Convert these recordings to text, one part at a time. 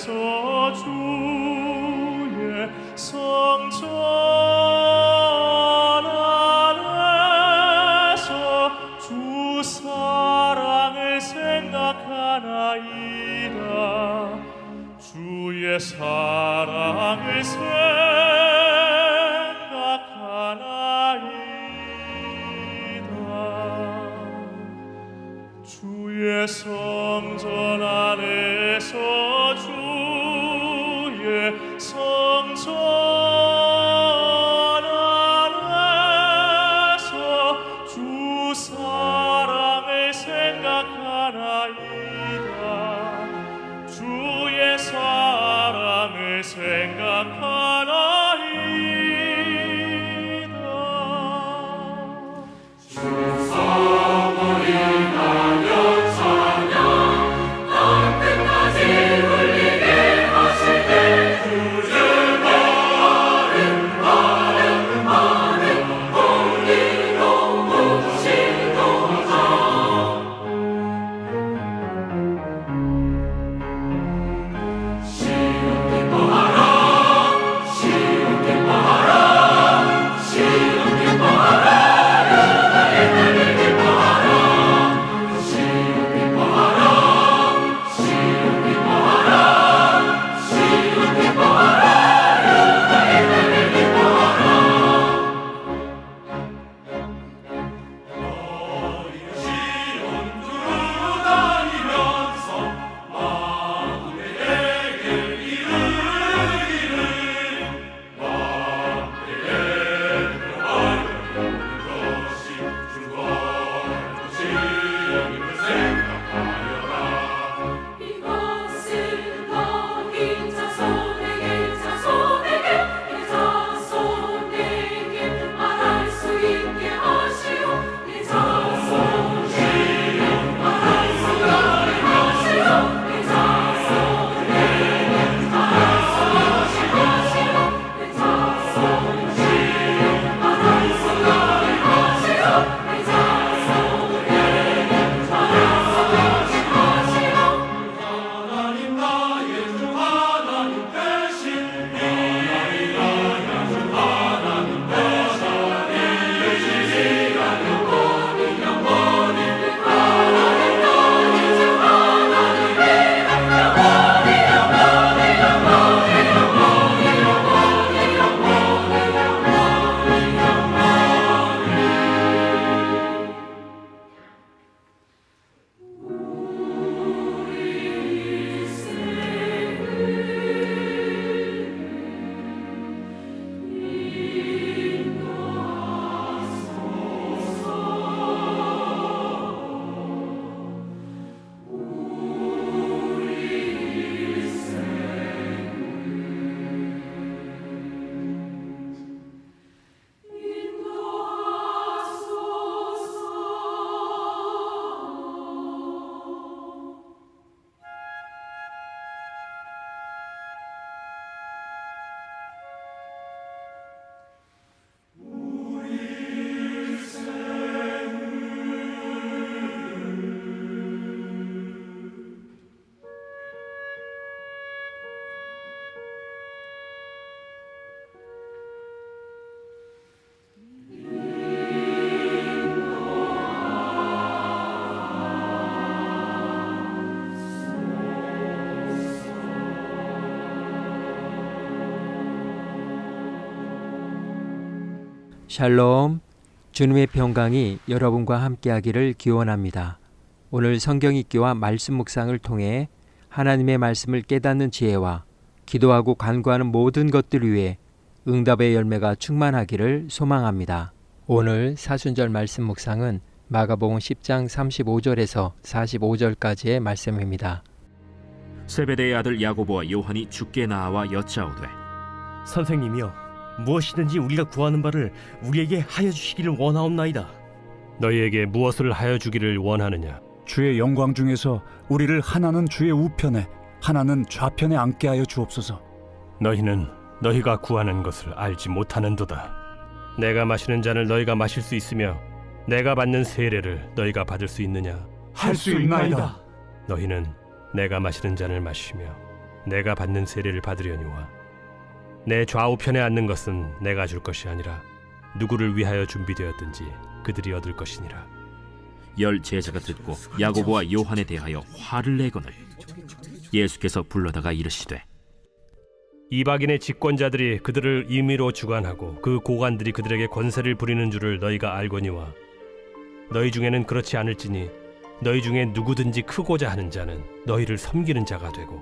안에서 주의 성전 안에서 주 사랑을 생각하나이다. 주의 사랑을 생각하나이다. 주의 성전 안에서 주의 성전 안에서 주 사랑을 생각하나이다. 주의 사랑을 생각하나이다. 샬롬, 주님의 평강이 여러분과 함께하기를 기원합니다. 오늘 성경 읽기와 말씀 묵상을 통해 하나님의 말씀을 깨닫는 지혜와 기도하고 간구하는 모든 것들 위해 응답의 열매가 충만하기를 소망합니다. 오늘 사순절 말씀 묵상은 마가복음 10장 35절에서 45절까지의 말씀입니다. 세베대의 아들 야고보와 요한이 주께 나와 여짜오되, 선생님이여, 무엇이든지 우리가 구하는 바를 우리에게 하여 주시기를 원하옵나이다. 너희에게 무엇을 하여 주기를 원하느냐? 주의 영광 중에서 우리를 하나는 주의 우편에 하나는 좌편에 앉게 하여 주옵소서. 너희는 너희가 구하는 것을 알지 못하는도다. 내가 마시는 잔을 너희가 마실 수 있으며 내가 받는 세례를 너희가 받을 수 있느냐? 할 수 있나이다. 너희는 내가 마시는 잔을 마시며 내가 받는 세례를 받으려니와 내 좌우편에 앉는 것은 내가 줄 것이 아니라 누구를 위하여 준비되었든지 그들이 얻을 것이니라. 열 제자가 듣고 야고보와 요한에 대하여 화를 내거늘 예수께서 불러다가 이르시되 이방인의 집권자들이 그들을 임의로 주관하고 그 고관들이 그들에게 권세를 부리는 줄을 너희가 알거니와 너희 중에는 그렇지 않을지니 너희 중에 누구든지 크고자 하는 자는 너희를 섬기는 자가 되고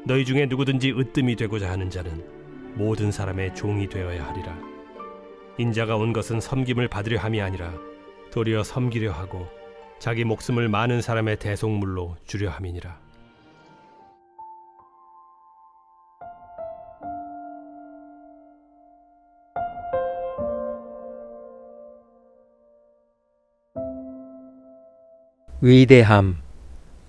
너희 중에 누구든지 으뜸이 되고자 하는 자는 모든 사람의 종이 되어야 하리라. 인자가 온 것은 섬김을 받으려 함이 아니라 도리어 섬기려 하고 자기 목숨을 많은 사람의 대속물로 주려 함이니라. 위대함,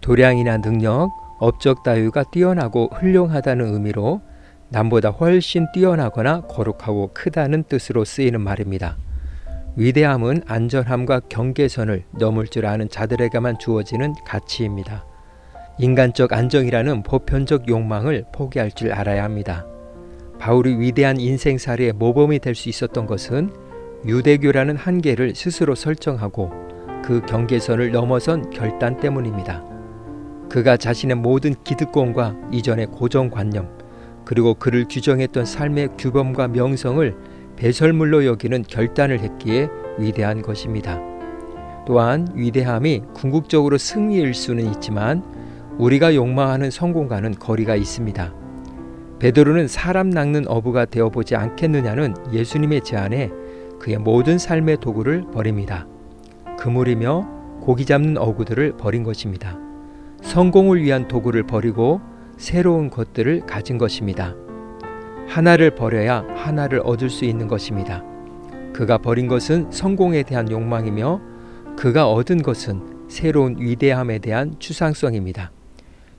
도량이나 능력, 업적 다유가 뛰어나고 훌륭하다는 의미로 남보다 훨씬 뛰어나거나 거룩하고 크다는 뜻으로 쓰이는 말입니다. 위대함은 안전함과 경계선을 넘을 줄 아는 자들에게만 주어지는 가치입니다. 인간적 안정이라는 보편적 욕망을 포기할 줄 알아야 합니다. 바울이 위대한 인생살이의 모범이 될 수 있었던 것은 유대교라는 한계를 스스로 설정하고 그 경계선을 넘어선 결단 때문입니다. 그가 자신의 모든 기득권과 이전의 고정관념, 그리고 그를 규정했던 삶의 규범과 명성을 배설물로 여기는 결단을 했기에 위대한 것입니다. 또한 위대함이 궁극적으로 승리일 수는 있지만 우리가 욕망하는 성공과는 거리가 있습니다. 베드로는 사람 낚는 어부가 되어보지 않겠느냐는 예수님의 제안에 그의 모든 삶의 도구를 버립니다. 그물이며 고기 잡는 어구들을 버린 것입니다. 성공을 위한 도구를 버리고 새로운 것들을 가진 것입니다. 하나를 버려야 하나를 얻을 수 있는 것입니다. 그가 버린 것은 성공에 대한 욕망이며 그가 얻은 것은 새로운 위대함에 대한 추상성입니다.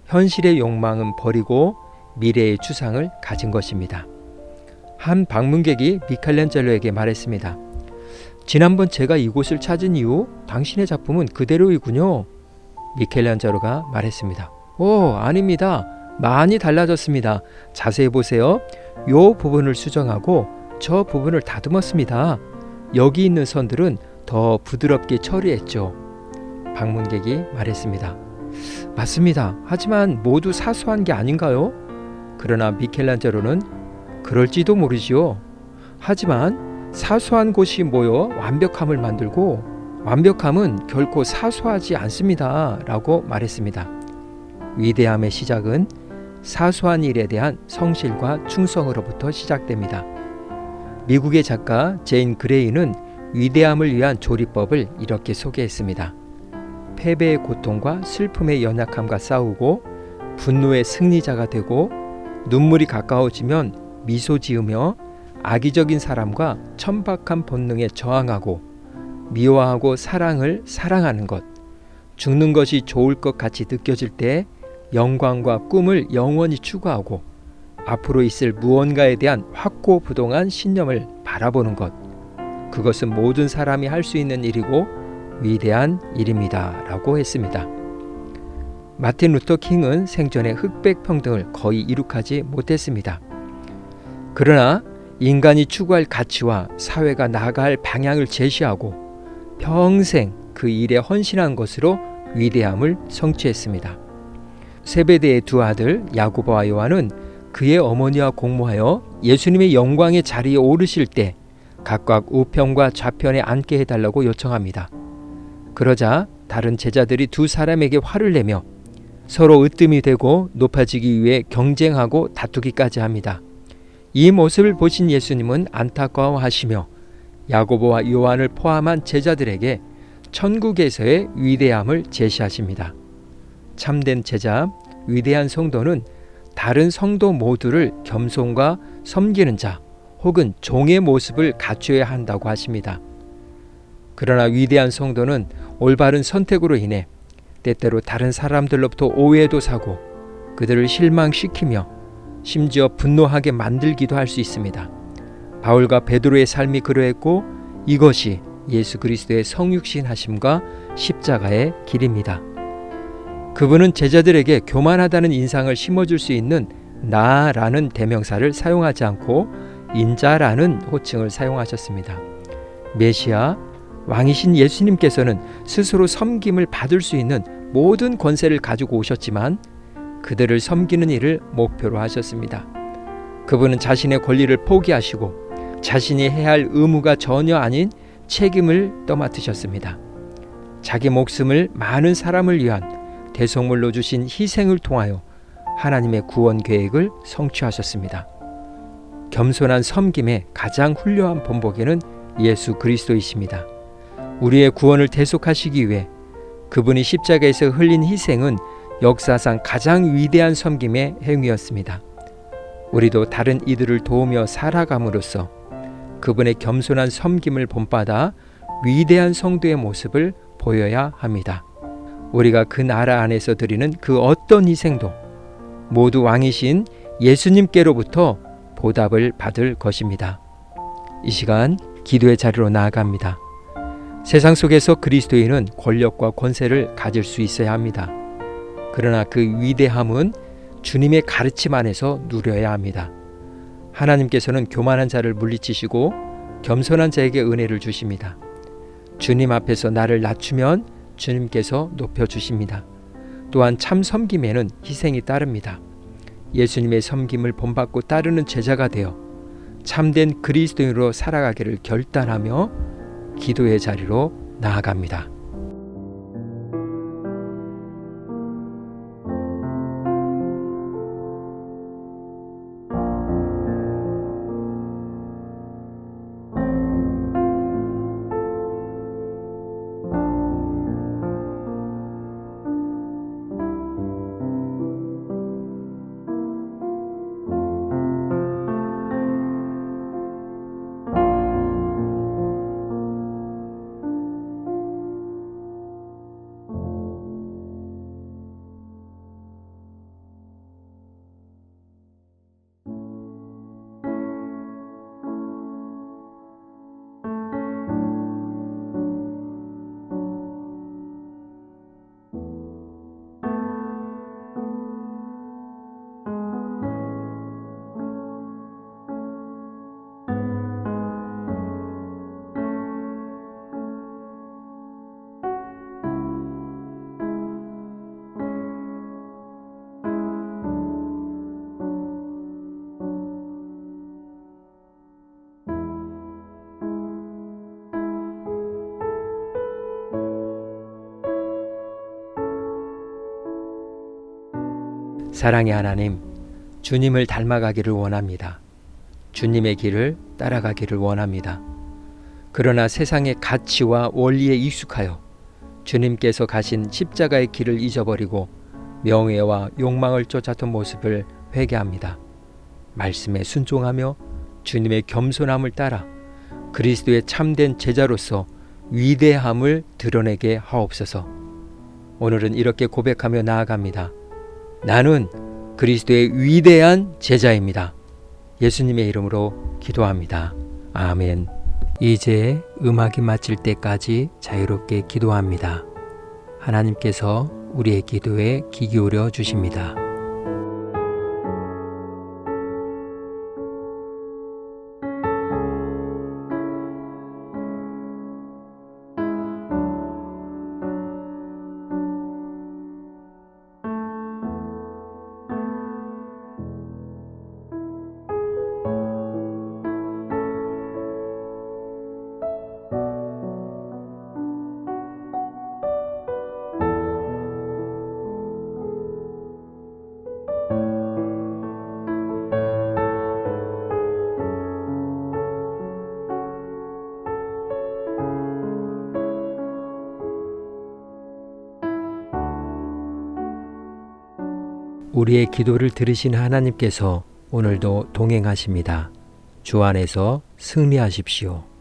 현실의 욕망은 버리고 미래의 추상을 가진 것입니다. 한 방문객이 미켈란젤로에게 말했습니다. 지난번 제가 이곳을 찾은 이후 당신의 작품은 그대로이군요. 미켈란젤로가 말했습니다. 아닙니다. 많이 달라졌습니다. 자세히 보세요. 요 부분을 수정하고 저 부분을 다듬었습니다. 여기 있는 선들은 더 부드럽게 처리했죠. 방문객이 말했습니다. 맞습니다. 하지만 모두 사소한 게 아닌가요? 그러나 미켈란젤로는 그럴지도 모르지요. 하지만 사소한 곳이 모여 완벽함을 만들고 완벽함은 결코 사소하지 않습니다. 라고 말했습니다. 위대함의 시작은 사소한 일에 대한 성실과 충성으로부터 시작됩니다. 미국의 작가 제인 그레이는 위대함을 위한 조리법을 이렇게 소개했습니다. 패배의 고통과 슬픔의 연약함과 싸우고 분노의 승리자가 되고 눈물이 가까워지면 미소 지으며 악의적인 사람과 천박한 본능에 저항하고 미워하고 사랑을 사랑하는 것, 죽는 것이 좋을 것 같이 느껴질 때 영광과 꿈을 영원히 추구하고 앞으로 있을 무언가에 대한 확고부동한 신념을 바라보는 것, 그것은 모든 사람이 할 수 있는 일이고 위대한 일입니다. 라고 했습니다. 마틴 루터 킹은 생전에 흑백 평등을 거의 이룩하지 못했습니다. 그러나 인간이 추구할 가치와 사회가 나아갈 방향을 제시하고 평생 그 일에 헌신한 것으로 위대함을 성취했습니다. 세베대의 두 아들 야고보와 요한은 그의 어머니와 공모하여 예수님의 영광의 자리에 오르실 때 각각 우편과 좌편에 앉게 해달라고 요청합니다. 그러자 다른 제자들이 두 사람에게 화를 내며 서로 으뜸이 되고 높아지기 위해 경쟁하고 다투기까지 합니다. 이 모습을 보신 예수님은 안타까워하시며 야고보와 요한을 포함한 제자들에게 천국에서의 위대함을 제시하십니다. 참된 제자, 위대한 성도는 다른 성도 모두를 겸손과 섬기는 자 혹은 종의 모습을 갖춰야 한다고 하십니다. 그러나 위대한 성도는 올바른 선택으로 인해 때때로 다른 사람들로부터 오해도 사고 그들을 실망시키며 심지어 분노하게 만들기도 할 수 있습니다. 바울과 베드로의 삶이 그러했고 이것이 예수 그리스도의 성육신 하심과 십자가의 길입니다. 그분은 제자들에게 교만하다는 인상을 심어줄 수 있는 나라는 대명사를 사용하지 않고 인자라는 호칭을 사용하셨습니다. 메시아, 왕이신 예수님께서는 스스로 섬김을 받을 수 있는 모든 권세를 가지고 오셨지만 그들을 섬기는 일을 목표로 하셨습니다. 그분은 자신의 권리를 포기하시고 자신이 해야 할 의무가 전혀 아닌 책임을 떠맡으셨습니다. 자기 목숨을 많은 사람을 위한 대속물로 주신 희생을 통하여 하나님의 구원 계획을 성취하셨습니다. 겸손한 섬김의 가장 훌륭한 본보기는 예수 그리스도이십니다. 우리의 구원을 대속하시기 위해 그분이 십자가에서 흘린 희생은 역사상 가장 위대한 섬김의 행위였습니다. 우리도 다른 이들을 도우며 살아감으로써 그분의 겸손한 섬김을 본받아 위대한 성도의 모습을 보여야 합니다. 우리가 그 나라 안에서 드리는 그 어떤 희생도 모두 왕이신 예수님께로부터 보답을 받을 것입니다. 이 시간 기도의 자리로 나아갑니다. 세상 속에서 그리스도인은 권력과 권세를 가질 수 있어야 합니다. 그러나 그 위대함은 주님의 가르침 안에서 누려야 합니다. 하나님께서는 교만한 자를 물리치시고 겸손한 자에게 은혜를 주십니다. 주님 앞에서 나를 낮추면 주님께서 높여주십니다. 또한 참 섬김에는 희생이 따릅니다. 예수님의 섬김을 본받고 따르는 제자가 되어 참된 그리스도인으로 살아가기를 결단하며 기도의 자리로 나아갑니다. 사랑의 하나님, 주님을 닮아가기를 원합니다. 주님의 길을 따라가기를 원합니다. 그러나 세상의 가치와 원리에 익숙하여 주님께서 가신 십자가의 길을 잊어버리고 명예와 욕망을 쫓았던 모습을 회개합니다. 말씀에 순종하며 주님의 겸손함을 따라 그리스도의 참된 제자로서 위대함을 드러내게 하옵소서. 오늘은 이렇게 고백하며 나아갑니다. 나는 그리스도의 위대한 제자입니다. 예수님의 이름으로 기도합니다. 아멘. 이제 음악이 마칠 때까지 자유롭게 기도합니다. 하나님께서 우리의 기도에 귀 기울여 주십니다. 우리의 기도를 들으신 하나님께서 오늘도 동행하십니다. 주 안에서 승리하십시오.